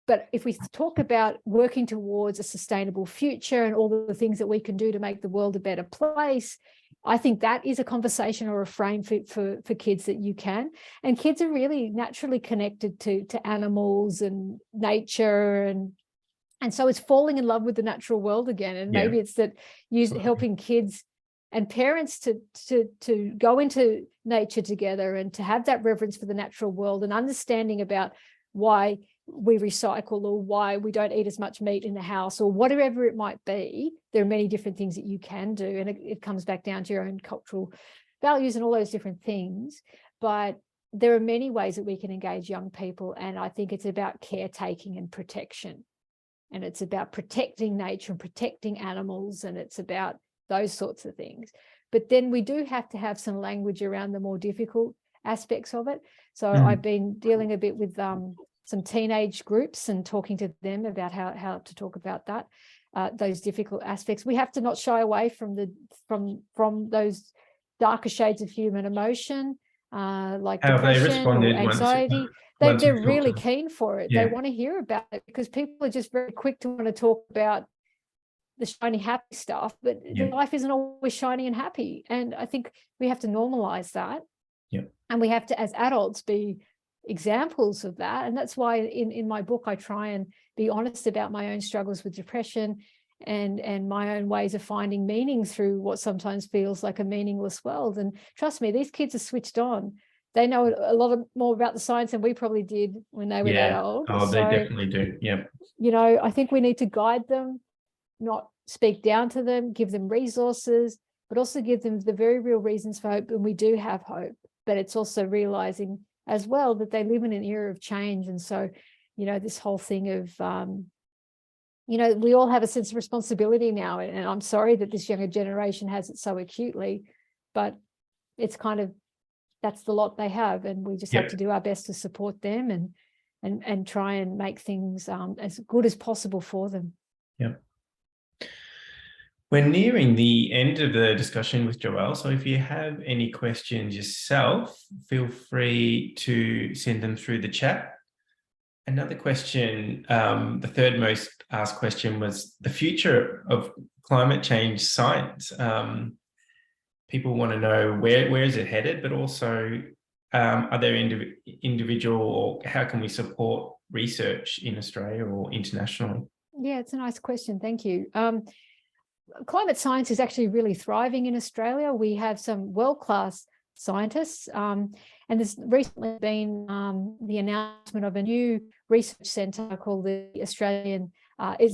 But if we talk about working towards a sustainable future and all the things that we can do to make the world a better place, I think that is a conversation or a frame for kids that you can. And kids are really naturally connected to animals and nature. And so it's falling in love with the natural world again. And maybe it's that helping kids and parents to go into nature together and to have that reverence for the natural world and understanding about why we recycle or why we don't eat as much meat in the house or whatever it might be. There are many different things that you can do, and it comes back down to your own cultural values and all those different things. But there are many ways that we can engage young people, and I think it's about caretaking and protection, and it's about protecting nature and protecting animals, and it's about those sorts of things. But then we do have to have some language around the more difficult aspects of it. So I've been dealing a bit with some teenage groups and talking to them about how to talk about that, those difficult aspects. We have to not shy away from those darker shades of human emotion, like depression or anxiety. They're really keen for it. They want to hear about it because people are just very quick to want to talk about the shiny, happy stuff, but life isn't always shiny and happy. And I think we have to normalize that. And we have to, as adults, be examples of that. And that's why in my book I try and be honest about my own struggles with depression and my own ways of finding meaning through what sometimes feels like a meaningless world. And trust me, these kids are switched on. They know a lot more about the science than we probably did when they were that old. Oh, they definitely do. I think we need to guide them, not speak down to them, give them resources, but also give them the very real reasons for hope. And we do have hope, but it's also realizing as well that they live in an era of change. And so, this whole thing of, we all have a sense of responsibility now. And I'm sorry that this younger generation has it so acutely, but it's kind of, that's the lot they have. And we just have to do our best to support them and try and make things as good as possible for them. We're nearing the end of the discussion with Joelle. So if you have any questions yourself, feel free to send them through the chat. Another question, the third most asked question was the future of climate change science. People want to know where is it headed, but also are there individual or how can we support research in Australia or internationally? Yeah, it's a nice question. Thank you. Climate science is actually really thriving in Australia. We have some world-class scientists, and there's recently been the announcement of a new research centre called the it's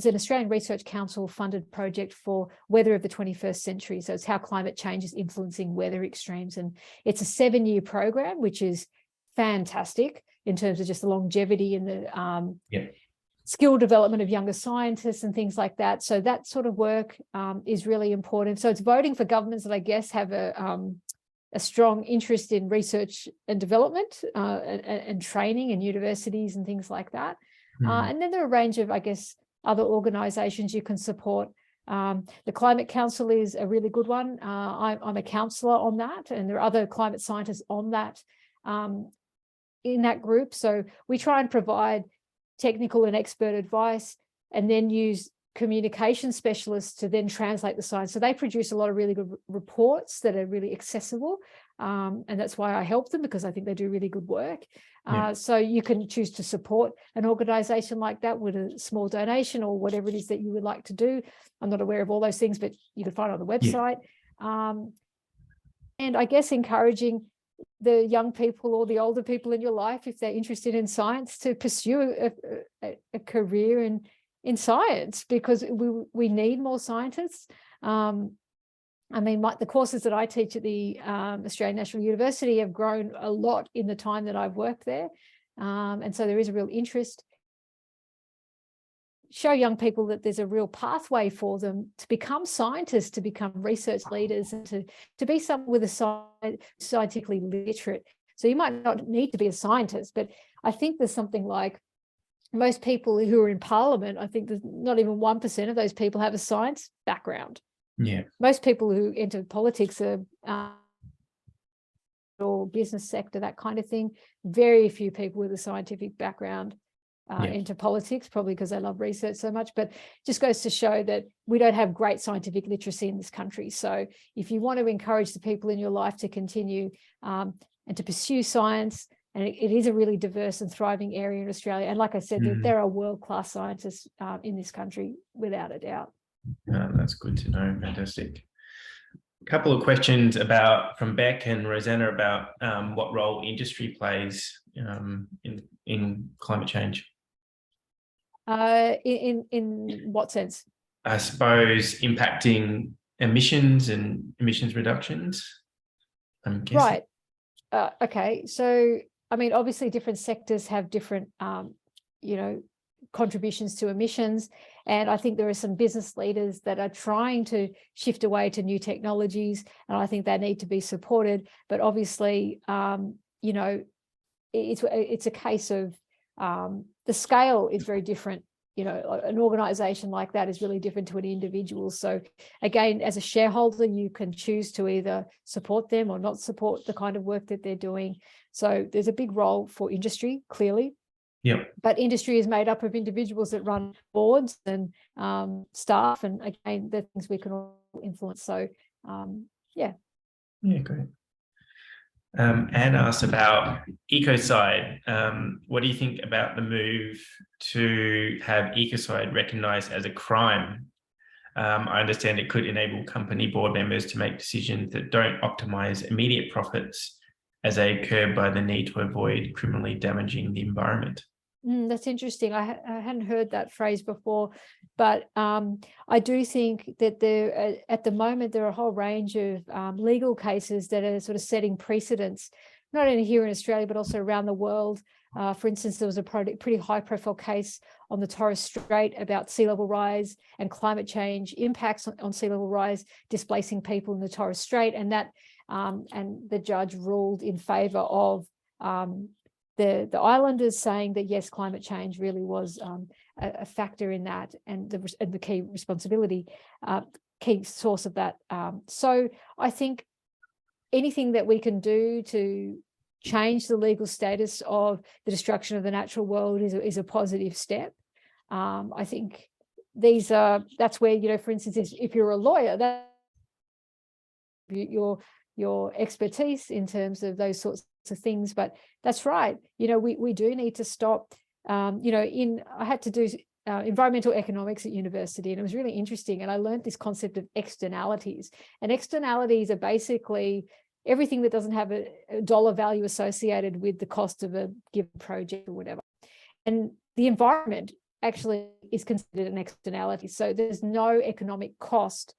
an Australian Research Council funded project for weather of the 21st century. So it's how climate change is influencing weather extremes. And it's a 7-year program, which is fantastic in terms of just the longevity and the skill development of younger scientists and things like that. So that sort of work is really important. So it's voting for governments that I guess have a strong interest in research and development and training and universities and things like that. And then there are a range of, I guess, other organisations you can support. The Climate Council is a really good one. I'm a counsellor on that, and there are other climate scientists on that in that group. So we try and provide technical and expert advice and then use communication specialists to then translate the science. So they produce a lot of really good reports that are really accessible. And that's why I help them, because I think they do really good work. So you can choose to support an organization like that with a small donation or whatever it is that you would like to do. I'm not aware of all those things, but you can find it on the website. And I guess encouraging the young people or the older people in your life, if they're interested in science, to pursue a career in science, because we need more scientists. I mean, the courses that I teach at the Australian National University have grown a lot in the time that I've worked there. And so there is a real interest. Show young people that there's a real pathway for them to become scientists, to become research leaders, and to be someone with a scientifically literate. So you might not need to be a scientist, but I think there's something like most people who are in parliament, I think there's not even 1% of those people have a science background. Yeah. Most people who enter politics are or business sector, that kind of thing. Very few people with a scientific background into politics, probably because they love research so much, but just goes to show that we don't have great scientific literacy in this country. So if you want to encourage the people in your life to continue and to pursue science, and it is a really diverse and thriving area in Australia. And like I said, there are world-class scientists in this country, without a doubt. That's good to know. Fantastic. A couple of questions from Beck and Rosanna about what role industry plays in climate change. In what sense? I suppose impacting emissions and emissions reductions. I'm guessing. Right. Okay. So, I mean, obviously different sectors have different, contributions to emissions. And I think there are some business leaders that are trying to shift away to new technologies, and I think they need to be supported. But obviously, it's a case of the scale is very different. An organization like that is really different to an individual. So again, as a shareholder, you can choose to either support them or not support the kind of work that they're doing. So there's a big role for industry, clearly. Yep. But industry is made up of individuals that run boards and staff, and again, the things we can all influence. So yeah. Yeah, great. Anne asked about ecocide. What do you think about the move to have ecocide recognised as a crime? I understand it could enable company board members to make decisions that don't optimise immediate profits as they curb by the need to avoid criminally damaging the environment. That's interesting. I hadn't heard that phrase before, but I do think that at the moment, there are a whole range of legal cases that are sort of setting precedents, not only here in Australia, but also around the world. For instance, there was a pretty high-profile case on the Torres Strait about sea level rise and climate change impacts on sea level rise, displacing people in the Torres Strait, and the judge ruled in favour of the islanders, saying that yes, climate change really was a factor in that, and the key responsibility, key source of that. So I think anything that we can do to change the legal status of the destruction of the natural world is a positive step. I think that's where, for instance, if you're a lawyer, that your expertise in terms of those sorts of things. But that's right. We do need to stop. I had to do environmental economics at university, and it was really interesting. And I learned this concept of externalities. And externalities are basically everything that doesn't have a dollar value associated with the cost of a given project or whatever. And the environment actually is considered an externality. So there's no economic cost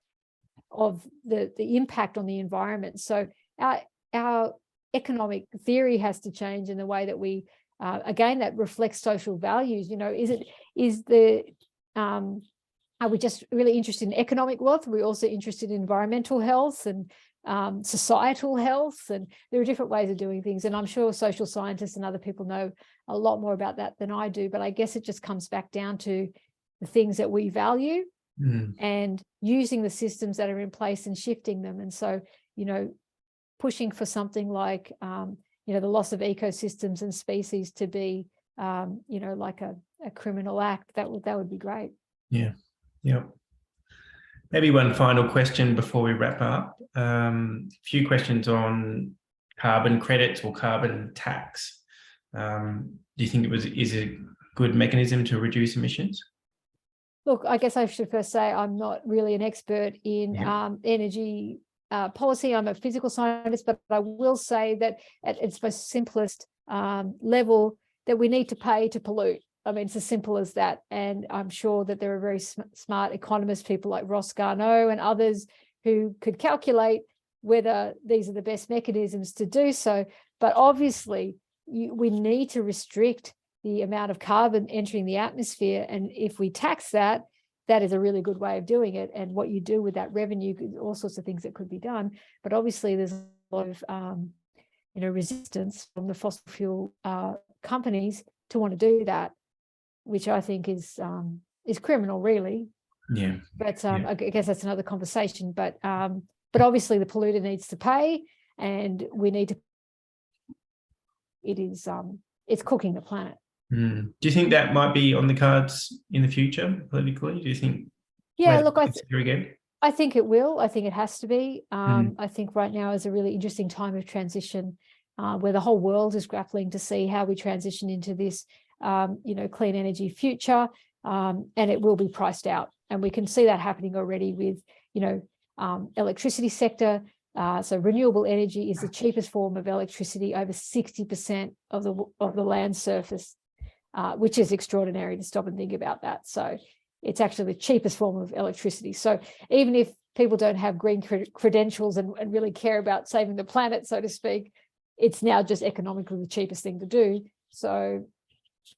of the impact on the environment. So our economic theory has to change in the way that we, again, that reflects social values. Are we just really interested in economic wealth? Are we also interested in environmental health and societal health? And there are different ways of doing things. And I'm sure social scientists and other people know a lot more about that than I do. But I guess it just comes back down to the things that we value and using the systems that are in place and shifting them. And so, pushing for something like, the loss of ecosystems and species to be, like a criminal act, that would be great. Yeah. Yeah. Maybe one final question before we wrap up. A few questions on carbon credits or carbon tax. Do you think is a good mechanism to reduce emissions? Look, I guess I should first say I'm not really an expert in energy policy. I'm a physical scientist, but I will say that at its most simplest level, that we need to pay to pollute. I mean, it's as simple as that. And I'm sure that there are very smart economists, people like Ross Garnaut and others, who could calculate whether these are the best mechanisms to do so. But obviously, we need to restrict the amount of carbon entering the atmosphere. And if we tax that, that is a really good way of doing it. And what you do with that revenue, all sorts of things that could be done. But obviously, there's a lot of resistance from the fossil fuel companies to want to do that. which I think is criminal, really. Yeah. But I guess that's another conversation. But obviously the polluter needs to pay, and we need to. It's cooking the planet. Do you think that might be on the cards in the future politically? Do you think? Yeah, look, I think it will. I think it has to be. I think right now is a really interesting time of transition, where the whole world is grappling to see how we transition into this, clean energy future, and it will be priced out. And we can see that happening already with, electricity sector. So renewable energy is the cheapest form of electricity, over 60% of the land surface, which is extraordinary to stop and think about that. So it's actually the cheapest form of electricity. So even if people don't have green credentials and really care about saving the planet, so to speak, it's now just economically the cheapest thing to do. So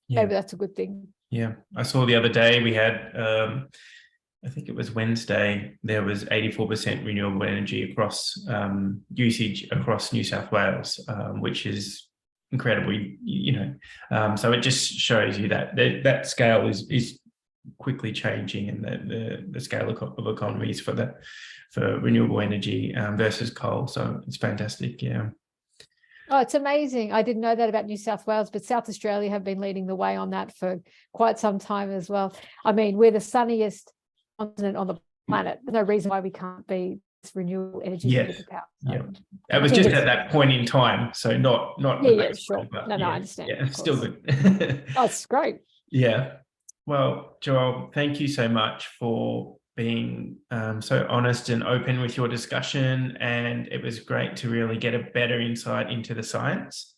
maybe that's a good thing. Yeah, I saw the other day we had, I think it was Wednesday, there was 84% renewable energy across usage across New South Wales, which is incredible, so it just shows you that scale is quickly changing, and the scale of economies for renewable energy versus coal. So it's fantastic. Yeah. Oh, it's amazing. I didn't know that about New South Wales, but South Australia have been leading the way on that for quite some time as well. I mean, we're the sunniest continent on the planet. There's no reason why we can't be this renewable energy. Yes. So Yeah. It was just at that point in time. So not sure. But no, I understand. Yeah, it's still good. Oh, it's great. Yeah. Well, Joelle, thank you so much for being so honest and open with your discussion, and it was great to really get a better insight into the science.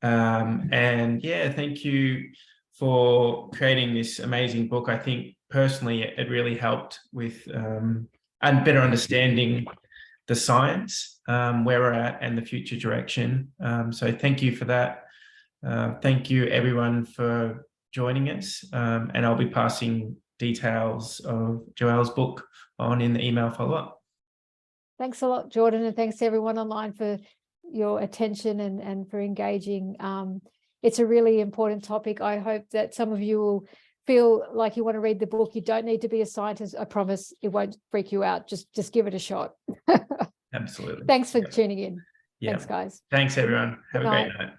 And yeah, thank you for creating this amazing book. I think personally it really helped with and better understanding the science, where we're at and the future direction. So thank you for that. Thank you everyone for joining us, and I'll be passing details of Joelle's book on in the email follow-up. Thanks a lot, Jordan, and thanks to everyone online for your attention and for engaging. It's a really important topic. I hope that some of you will feel like you want to read the book. You don't need to be a scientist. I promise it won't freak you out. Just give it a shot. Absolutely. Thanks for tuning in. Yeah. Thanks, guys. Thanks, everyone. Have a great night.